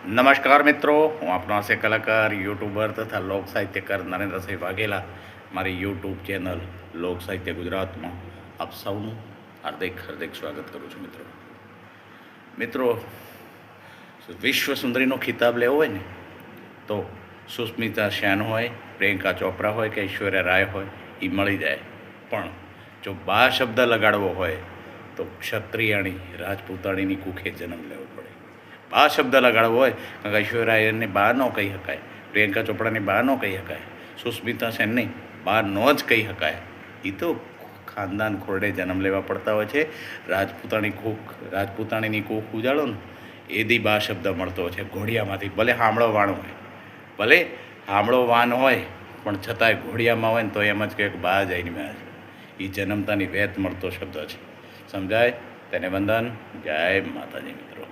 નમસ્કાર મિત્રો, હું આપનો હાસ્ય કલાકાર, યુટ્યુબર તથા લોક સાહિત્યકાર નરેન્દ્રસિંહ વાઘેલા મારી યુટ્યુબ ચેનલ લોક સાહિત્ય ગુજરાતમાં આપ સૌનું હાર્દિક સ્વાગત કરું છું. મિત્રો વિશ્વ સુંદરીનો ખિતાબ લેવો હોય ને તો સુસ્મિતા સેન હોય, પ્રિયંકા ચોપરા હોય કે ઐશ્વર્યા રાય હોય એ મળી જાય. પણ જો બા શબ્દ લગાડવો હોય તો ક્ષત્રિયાણી રાજપૂતાણીની કુખે જન્મ લેવો પડે. બા શબ્દ લગાડવો હોય કારણ કે ઐશ્વર્યાને બા ન કહી શકાય, પ્રિયંકા ચોપડાની બા ન કહી શકાય, સુસ્મિતા સેનની બા ન જ કહી શકાય. એ તો ખાનદાન ખોરડે જન્મ લેવા પડતા હોય છે. રાજપૂતાણીની કૂખ ઉજાડો ને એદી બા શબ્દ મળતો હોય છે ઘોડિયામાંથી. ભલે હામળો વાણ હોય, ભલે હામળો વાન હોય, પણ છતાંય ઘોડિયામાં હોય ને તો એમ જ કહે કે બા જઈને મેં એ જન્મતાની વેત મળતો શબ્દ છે. સમજાય? તેને વંદન. જય માતાજી મિત્રો.